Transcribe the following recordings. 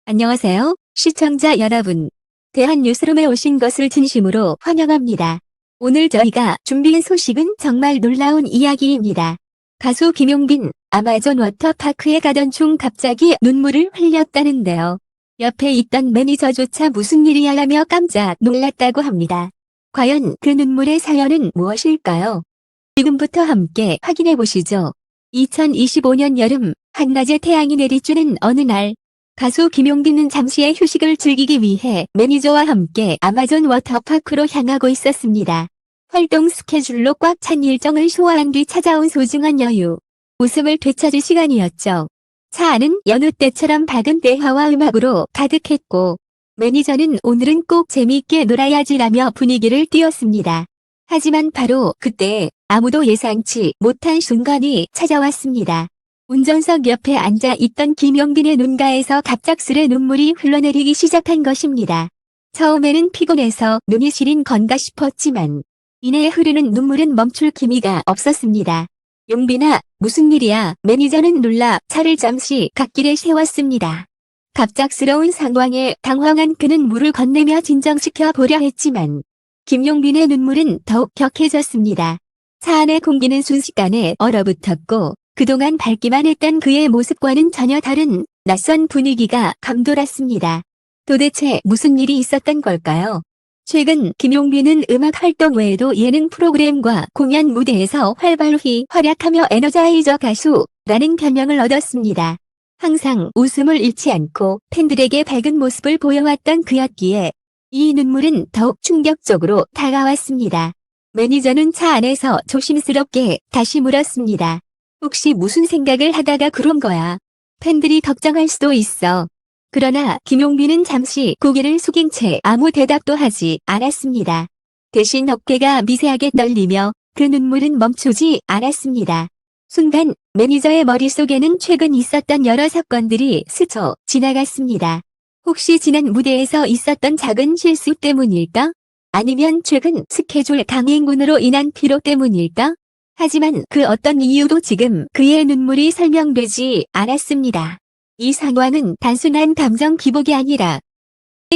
안녕하세요, 시청자 여러분. 대한뉴스룸에 오신 것을 진심으로 환영합니다. 오늘 저희가 준비한 소식은 정말 놀라운 이야기입니다. 가수 김용빈, 아마존 워터파크에 가던 중 갑자기 눈물을 흘렸다는데요. 옆에 있던 매니저조차 무슨 일이야 라며 깜짝 놀랐다고 합니다. 과연 그 눈물의 사연은 무엇일까요? 지금부터 함께 확인해 보시죠. 2025년 여름, 한낮에 태양이 내리쬐는 어느 날, 가수 김용빈은 잠시의 휴식을 즐기기 위해 매니저와 함께 아마존 워터파크로 향하고 있었습니다. 활동 스케줄로 꽉 찬 일정을 소화한 뒤 찾아온 소중한 여유. 웃음을 되찾을 시간이었죠. 차 안은 여느 때처럼 밝은 대화와 음악으로 가득했고, 매니저는 오늘은 꼭 재미있게 놀아야지라며 분위기를 띄웠습니다. 하지만 바로 그때 아무도 예상치 못한 순간이 찾아왔습니다. 운전석 옆에 앉아 있던 김용빈의 눈가에서 갑작스레 눈물이 흘러내리기 시작한 것입니다. 처음에는 피곤해서 눈이 시린 건가 싶었지만 이내 흐르는 눈물은 멈출 기미가 없었습니다. 용빈아, 무슨 일이야? 매니저는 놀라 차를 잠시 갓길에 세웠습니다. 갑작스러운 상황에 당황한 그는 물을 건네며 진정시켜 보려 했지만 김용빈의 눈물은 더욱 격해졌습니다. 차 안의 공기는 순식간에 얼어붙었고 그동안 밝기만 했던 그의 모습과는 전혀 다른 낯선 분위기가 감돌았습니다. 도대체 무슨 일이 있었던 걸까요? 최근 김용빈은 음악 활동 외에도 예능 프로그램과 공연 무대에서 활발히 활약하며 에너자이저 가수라는 별명을 얻었습니다. 항상 웃음을 잃지 않고 팬들에게 밝은 모습을 보여왔던 그였기에 이 눈물은 더욱 충격적으로 다가왔습니다. 매니저는 차 안에서 조심스럽게 다시 물었습니다. 혹시 무슨 생각을 하다가 그런 거야? 팬들이 걱정할 수도 있어. 그러나 김용빈은 잠시 고개를 숙인 채 아무 대답도 하지 않았습니다. 대신 어깨가 미세하게 떨리며 그 눈물은 멈추지 않았습니다. 순간 매니저의 머릿속에는 최근 있었던 여러 사건들이 스쳐 지나갔습니다. 혹시 지난 무대에서 있었던 작은 실수 때문일까? 아니면 최근 스케줄 강행군으로 인한 피로 때문일까? 하지만 그 어떤 이유도 지금 그의 눈물이 설명되지 않았습니다. 이 상황은 단순한 감정 기복이 아니라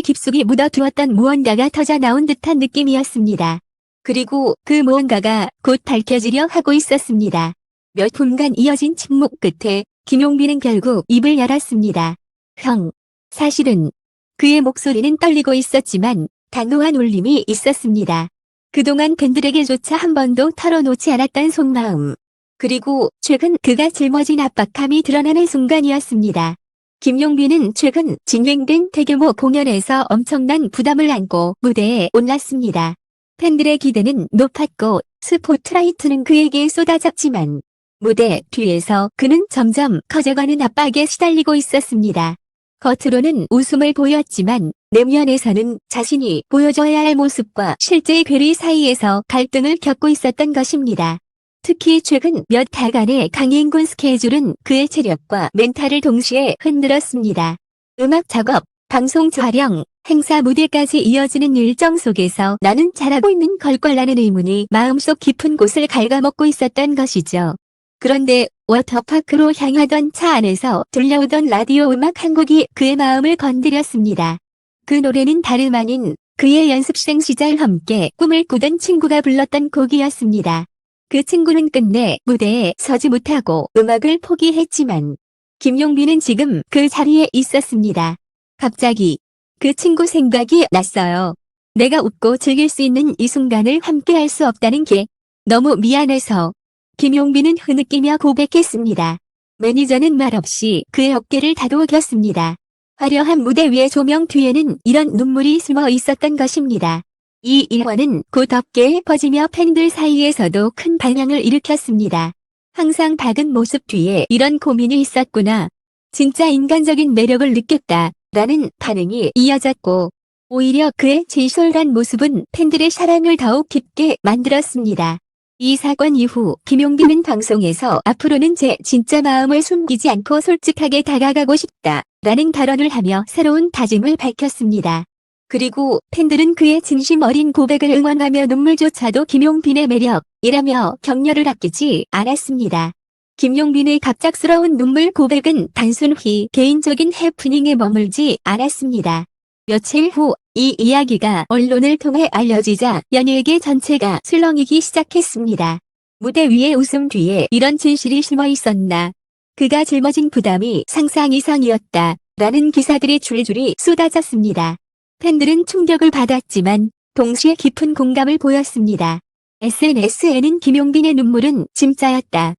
깊숙이 묻어두었던 무언가가 터져나온 듯한 느낌이었습니다. 그리고 그 무언가가 곧 밝혀지려 하고 있었습니다. 몇 분간 이어진 침묵 끝에 김용빈은 결국 입을 열었습니다. 형, 사실은 그의 목소리는 떨리고 있었지만 단호한 울림이 있었습니다. 그동안 팬들에게조차 한 번도 털어놓지 않았던 속마음. 그리고 최근 그가 짊어진 압박감이 드러나는 순간이었습니다. 김용빈은 최근 진행된 대규모 공연에서 엄청난 부담을 안고 무대에 올랐습니다. 팬들의 기대는 높았고 스포트라이트는 그에게 쏟아졌지만 무대 뒤에서 그는 점점 커져가는 압박에 시달리고 있었습니다. 겉으로는 웃음을 보였지만 내면에서는 자신이 보여줘야 할 모습과 실제의 괴리 사이에서 갈등을 겪고 있었던 것입니다. 특히 최근 몇 달간의 강행군 스케줄은 그의 체력과 멘탈을 동시에 흔들었습니다. 음악 작업, 방송 촬영, 행사 무대까지 이어지는 일정 속에서 나는 잘하고 있는 걸걸라는 의문이 마음속 깊은 곳을 갉아먹고 있었던 것이죠. 그런데 워터파크로 향하던 차 안에서 들려오던 라디오 음악 한 곡이 그의 마음을 건드렸습니다. 그 노래는 다름 아닌 그의 연습생 시절 함께 꿈을 꾸던 친구가 불렀던 곡이었습니다. 그 친구는 끝내 무대에 서지 못하고 음악을 포기했지만 김용빈은 지금 그 자리에 있었습니다. 갑자기 그 친구 생각이 났어요. 내가 웃고 즐길 수 있는 이 순간을 함께 할 수 없다는 게 너무 미안해서. 김용빈은 흐느끼며 고백했습니다. 매니저는 말없이 그의 어깨를 다독였습니다. 화려한 무대 위의 조명 뒤에는 이런 눈물이 숨어 있었던 것입니다. 이 일화는 곧 업계에 퍼지며 팬들 사이에서도 큰 반향을 일으켰습니다. 항상 밝은 모습 뒤에 이런 고민이 있었구나. 진짜 인간적인 매력을 느꼈다. 라는 반응이 이어졌고 오히려 그의 진솔한 모습은 팬들의 사랑을 더욱 깊게 만들었습니다. 이 사건 이후 김용빈은 방송에서 앞으로는 제 진짜 마음을 숨기지 않고 솔직하게 다가가고 싶다 라는 발언을 하며 새로운 다짐을 밝혔습니다. 그리고 팬들은 그의 진심 어린 고백을 응원하며 눈물조차도 김용빈의 매력이라며 격려를 아끼지 않았습니다. 김용빈의 갑작스러운 눈물 고백은 단순히 개인적인 해프닝에 머물지 않았습니다. 며칠 후 이 이야기가 언론을 통해 알려지자 연예계 전체가 술렁이기 시작했습니다. 무대 위의 웃음 뒤에 이런 진실이 숨어 있었나. 그가 짊어진 부담이 상상 이상이었다. 라는 기사들이 줄줄이 쏟아졌습니다. 팬들은 충격을 받았지만 동시에 깊은 공감을 보였습니다. SNS에는 김용빈의 눈물은 진짜였다.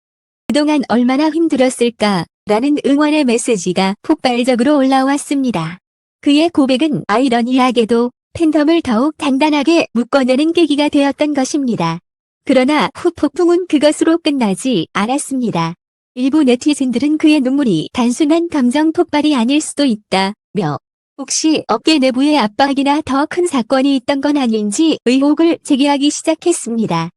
그동안 얼마나 힘들었을까 라는 응원의 메시지가 폭발적으로 올라왔습니다. 그의 고백은 아이러니하게도 팬덤을 더욱 단단하게 묶어내는 계기가 되었던 것입니다. 그러나 후 폭풍은 그것으로 끝나지 않았습니다. 일부 네티즌들은 그의 눈물이 단순한 감정 폭발이 아닐 수도 있다며 혹시 업계 내부의 압박이나 더 큰 사건이 있던 건 아닌지 의혹을 제기하기 시작했습니다.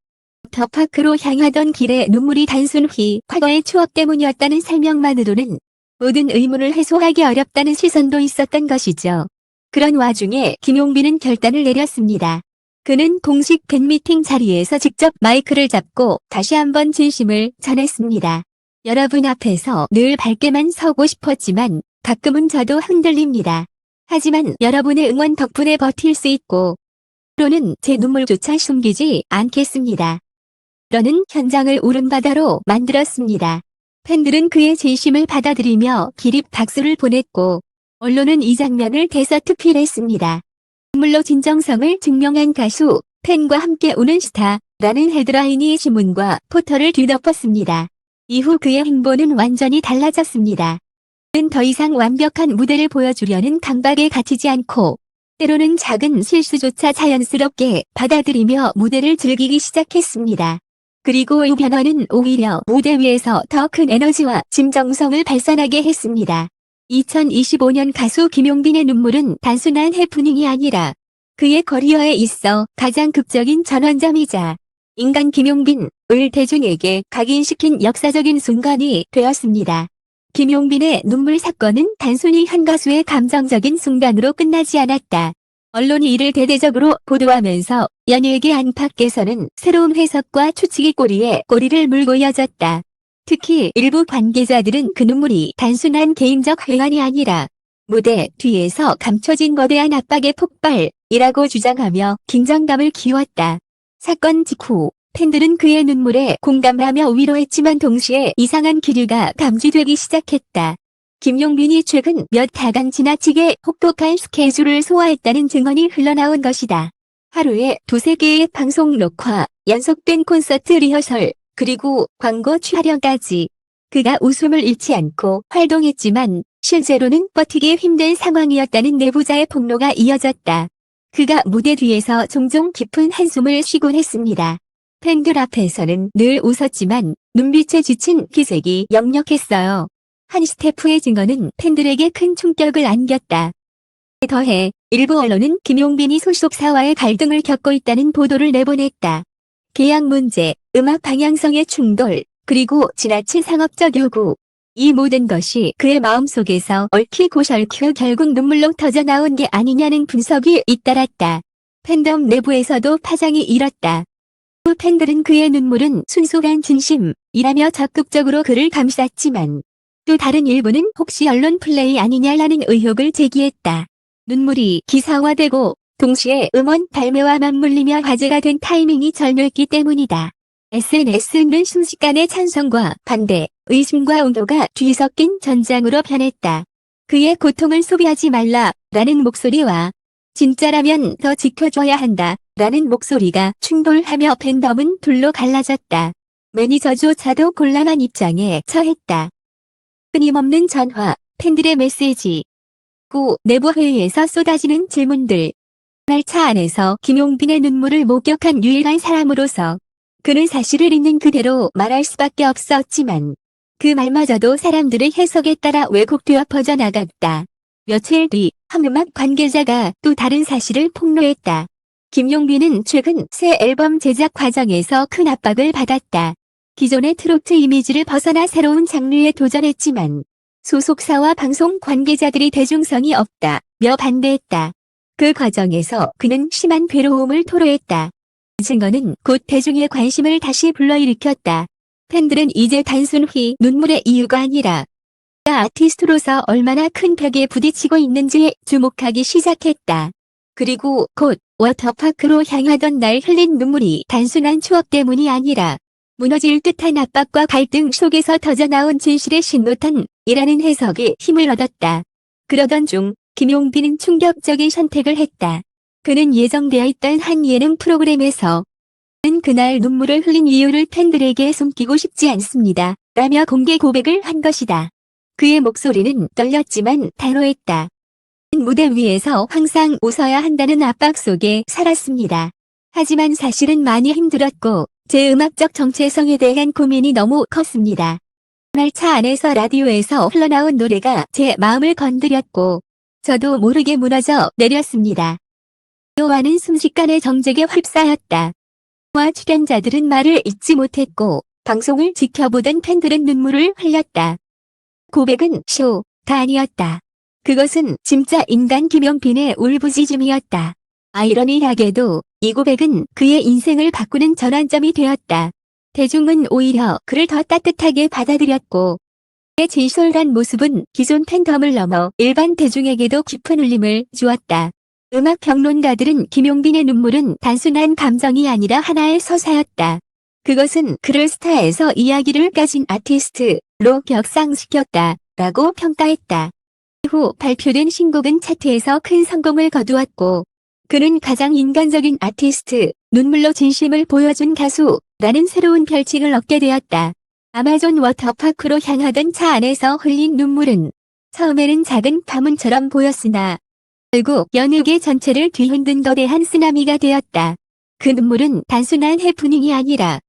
더파크로 향하던 길에 눈물이 단순히 과거의 추억 때문이었다는 설명만으로는 모든 의문을 해소하기 어렵다는 시선도 있었던 것이죠. 그런 와중에 김용빈은 결단을 내렸습니다. 그는 공식 팬미팅 자리에서 직접 마이크를 잡고 다시 한번 진심을 전했습니다. 여러분 앞에서 늘 밝게만 서고 싶었지만 가끔은 저도 흔들립니다. 하지만 여러분의 응원 덕분에 버틸 수 있고 때로는 제 눈물조차 숨기지 않겠습니다. 저는 현장을 울음바다로 만들었습니다. 팬들은 그의 진심을 받아들이며 기립 박수를 보냈고 언론은 이 장면을 대서특필했습니다. 눈물로 진정성을 증명한 가수, 팬과 함께 우는 스타라는 헤드라인이 신문과 포털을 뒤덮었습니다. 이후 그의 행보는 완전히 달라졌습니다. 그는 더 이상 완벽한 무대를 보여주려는 강박에 갇히지 않고 때로는 작은 실수조차 자연스럽게 받아들이며 무대를 즐기기 시작했습니다. 그리고 이 변화는 오히려 무대 위에서 더 큰 에너지와 진정성을 발산하게 했습니다. 2025년 가수 김용빈의 눈물은 단순한 해프닝이 아니라 그의 커리어에 있어 가장 극적인 전환점이자 인간 김용빈을 대중에게 각인시킨 역사적인 순간이 되었습니다. 김용빈의 눈물 사건은 단순히 한 가수의 감정적인 순간으로 끝나지 않았다. 언론이 이를 대대적으로 보도하면서 연예계 안팎에서는 새로운 해석과 추측이 꼬리에 꼬리를 물고 이어졌다. 특히 일부 관계자들은 그 눈물이 단순한 개인적 회한이 아니라 무대 뒤에서 감춰진 거대한 압박의 폭발이라고 주장하며 긴장감을 키웠다. 사건 직후 팬들은 그의 눈물에 공감하며 위로했지만 동시에 이상한 기류가 감지되기 시작했다. 김용빈이 최근 몇 달간 지나치게 혹독한 스케줄을 소화했다는 증언이 흘러나온 것이다. 하루에 2~3개의 방송 녹화, 연속된 콘서트 리허설, 그리고 광고 촬영까지 그가 웃음을 잃지 않고 활동했지만 실제로는 버티기 힘든 상황이었다는 내부자의 폭로가 이어졌다. 그가 무대 뒤에서 종종 깊은 한숨을 쉬곤 했습니다. 팬들 앞에서는 늘 웃었지만 눈빛에 지친 기색이 역력했어요. 한 스태프의 증언은 팬들에게 큰 충격을 안겼다. 더해 일부 언론은 김용빈이 소속사와의 갈등을 겪고 있다는 보도를 내보냈다. 계약 문제, 음악 방향성의 충돌, 그리고 지나친 상업적 요구. 이 모든 것이 그의 마음속에서 얽히고 설켜 결국 눈물로 터져나온 게 아니냐는 분석이 잇따랐다. 팬덤 내부에서도 파장이 일었다. 팬들은 그의 눈물은 순수한 진심이라며 적극적으로 그를 감쌌지만 또 다른 일부는 혹시 언론 플레이 아니냐라는 의혹을 제기했다. 눈물이 기사화되고 동시에 음원 발매와 맞물리며 화제가 된 타이밍이 절묘했기 때문이다. SNS는 순식간에 찬성과 반대, 의심과 옹호가 뒤섞인 전장으로 변했다. 그의 고통을 소비하지 말라라는 목소리와 진짜라면 더 지켜줘야 한다라는 목소리가 충돌하며 팬덤은 둘로 갈라졌다. 매니저조차도 곤란한 입장에 처했다. 끊임없는 전화, 팬들의 메시지, 고 내부 회의에서 쏟아지는 질문들. 차 안에서 김용빈의 눈물을 목격한 유일한 사람으로서 그는 사실을 있는 그대로 말할 수밖에 없었지만 그 말마저도 사람들의 해석에 따라 왜곡되어 퍼져나갔다. 며칠 뒤 한 음악 관계자가 또 다른 사실을 폭로했다. 김용빈은 최근 새 앨범 제작 과정에서 큰 압박을 받았다. 기존의 트로트 이미지를 벗어나 새로운 장르에 도전했지만 소속사와 방송 관계자들이 대중성이 없다며 반대했다. 그 과정에서 그는 심한 괴로움을 토로했다. 증언은 곧 대중의 관심을 다시 불러일으켰다. 팬들은 이제 단순히 눈물의 이유가 아니라 아티스트로서 얼마나 큰 벽에 부딪히고 있는지에 주목하기 시작했다. 그리고 곧 워터파크로 향하던 날 흘린 눈물이 단순한 추억 때문이 아니라 무너질 듯한 압박과 갈등 속에서 터져나온 진실의 신노탄이라는 해석에 힘을 얻었다. 그러던 중 김용빈은 충격적인 선택을 했다. 그는 예정되어 있던 한 예능 프로그램에서 그날 눈물을 흘린 이유를 팬들에게 숨기고 싶지 않습니다. 라며 공개 고백을 한 것이다. 그의 목소리는 떨렸지만 단호했다. 무대 위에서 항상 웃어야 한다는 압박 속에 살았습니다. 하지만 사실은 많이 힘들었고 제 음악적 정체성에 대한 고민이 너무 컸습니다. 그날 차 안에서 라디오에서 흘러나온 노래가 제 마음을 건드렸고 저도 모르게 무너져 내렸습니다. 라디오와는 순식간에 정적에 휩싸였다. 와 출연자들은 말을 잇지 못했고 방송을 지켜보던 팬들은 눈물을 흘렸다. 고백은 쇼가 아니었다. 그것은 진짜 인간 김용빈의 울부짖음이었다. 아이러니하게도 이 고백은 그의 인생을 바꾸는 전환점이 되었다. 대중은 오히려 그를 더 따뜻하게 받아들였고 그의 진솔한 모습은 기존 팬덤을 넘어 일반 대중에게도 깊은 울림을 주었다. 음악 평론가들은 김용빈의 눈물은 단순한 감정이 아니라 하나의 서사였다. 그것은 그를 스타에서 이야기를 가진 아티스트로 격상시켰다라고 평가했다. 이후 발표된 신곡은 차트에서 큰 성공을 거두었고 그는 가장 인간적인 아티스트, 눈물로 진심을 보여준 가수라는 새로운 별칭을 얻게 되었다. 아마존 워터파크로 향하던 차 안에서 흘린 눈물은 처음에는 작은 파문처럼 보였으나 결국 연예계 전체를 뒤흔든 거대한 쓰나미가 되었다. 그 눈물은 단순한 해프닝이 아니라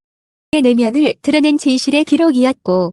그의 내면을 드러낸 진실의 기록이었고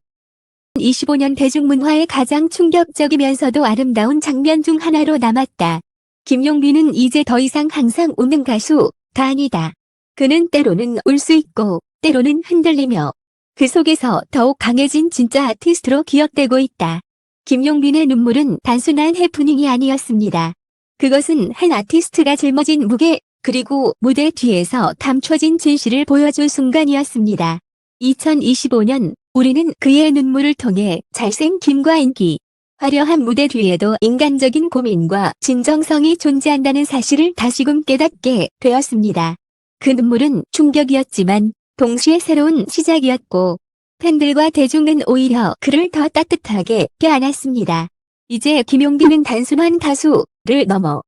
25년 대중문화의 가장 충격적이면서도 아름다운 장면 중 하나로 남았다. 김용빈은 이제 더 이상 항상 웃는 가수가 아니다. 그는 때로는 울 수 있고 때로는 흔들리며 그 속에서 더욱 강해진 진짜 아티스트로 기억되고 있다. 김용빈의 눈물은 단순한 해프닝이 아니었습니다. 그것은 한 아티스트가 짊어진 무게 그리고 무대 뒤에서 감춰진 진실을 보여준 순간이었습니다. 2025년 우리는 그의 눈물을 통해 잘생김과 인기, 화려한 무대 뒤에도 인간적인 고민과 진정성이 존재한다는 사실을 다시금 깨닫게 되었습니다. 그 눈물은 충격이었지만 동시에 새로운 시작이었고 팬들과 대중은 오히려 그를 더 따뜻하게 껴안았습니다. 이제 김용빈은 단순한 가수를 넘어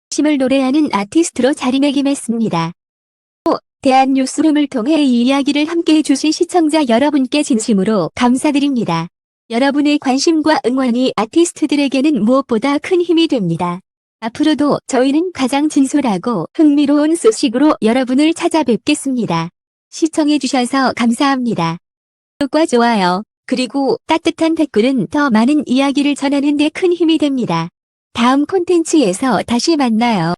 심을 노래하는 아티스트로 자리매김했습니다. 대한뉴스룸을 통해 이 이야기를 함께 해주신 시청자 여러분께 진심으로 감사드립니다. 여러분의 관심과 응원이 아티스트들에게는 무엇보다 큰 힘이 됩니다. 앞으로도 저희는 가장 진솔하고 흥미로운 소식으로 여러분을 찾아뵙겠습니다. 시청해주셔서 감사합니다. 구독과 좋아요, 그리고 따뜻한 댓글은 더 많은 이야기를 전하는 데 큰 힘이 됩니다. 다음 콘텐츠에서 다시 만나요.